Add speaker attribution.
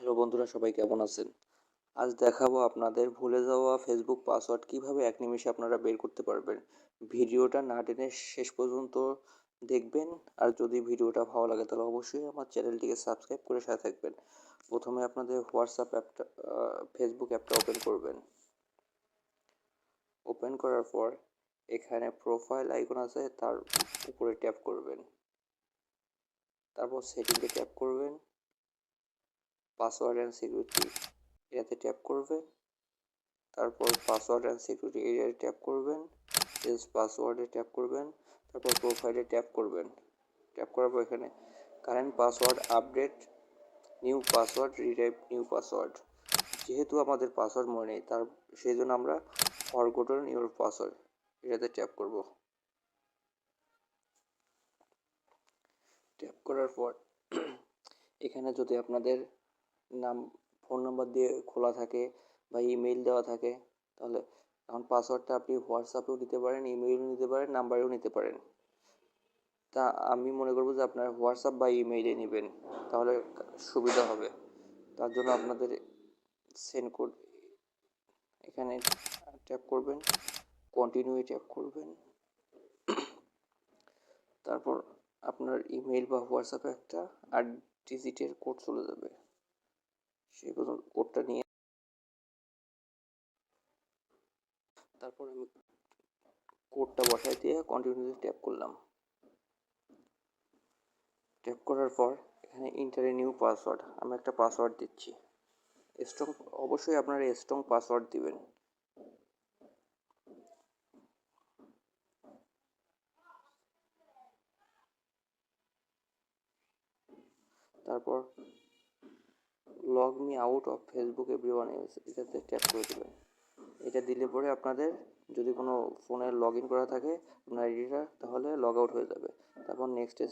Speaker 1: Hello বন্ধুরা, সবাই কেমন আছেন? আজ দেখাবো আপনাদের ভুলে যাওয়া ফেসবুক পাসওয়ার্ড কিভাবে এক নিমেষে আপনারা বের করতে পারবেন। ভিডিওটা না টেনে শেষ পর্যন্ত দেখবেন। আর যদি ভিডিওটা ভালো লাগে তাহলে অবশ্যই আমার চ্যানেলটিকে সাবস্ক্রাইব করে সাথে থাকবেন। প্রথমে আপনাদের হোয়াটসঅ্যাপ অ্যাপটা ফেসবুক অ্যাপটা ওপেন করবেন। ওপেন করার পর এখানে প্রোফাইল আইকন আছে, তার উপরে ট্যাপ করবেন। তারপর সেটিংয়ে ট্যাপ করবেন। পাসওয়ার্ড অ্যান্ড সিকিউরিটি এটাতে ট্যাপ করবেন। তারপর পাসওয়ার্ড অ্যান্ড সিকিউরিটি এরিয়ায় ট্যাপ করবেন। চেঞ্জ পাসওয়ার্ডে ট্যাপ করবেন। তারপর প্রোফাইলে ট্যাপ করবেন। ট্যাপ করার পর এখানে current password update, new password, retype new password. যেহেতু আমাদের পাসওয়ার্ড মনে নেই, সেই জন্য আমরা ফরগটন ইউর পাসওয়ার্ড এটাতে ট্যাপ করব। ট্যাপ করার পর এখানে যদি আপনাদের নাম ফোন নাম্বার দিয়ে খোলা থাকে বা ইমেইল দেওয়া থাকে, তাহলে এখন পাসওয়ার্ডটা আপনি হোয়াটসঅ্যাপেও নিতে পারেন, ইমেইলও নিতে পারেন, নাম্বারেও নিতে পারেন। তা আমি মনে করবো যে আপনার হোয়াটসঅ্যাপ বা ইমেইলে নেবেন, তাহলে সুবিধা হবে। তার জন্য আপনাদের সেন্ড কোড এখানে ট্যাপ করবেন, কন্টিনিউ ট্যাপ করবেন। তারপর আপনার ইমেইল বা হোয়াটসঅ্যাপে একটা 8 ডিজিটের কোড চলে যাবে। সেই কোডটা নিয়ে তারপর আমি কোডটা বসাই দিয়ে কন্টিনিউতে ট্যাপ করলাম। ট্যাপ করার পর এখানে ইন্টার এ নিউ পাসওয়ার্ড আমি একটা পাসওয়ার্ড দিচ্ছি। স্ট্রং, অবশ্যই আপনারা স্ট্রং পাসওয়ার্ড দিবেন। তারপর log me out of Facebook everyone else এটাতে ট্যাপ করে দেবেন। এটা দিলে পরে আপনাদের যদি কোনো ফোনে লগ ইন করা থাকে আপনার আইডিটা, তাহলে লগ আউট হয়ে যাবে। তারপর নেক্সটে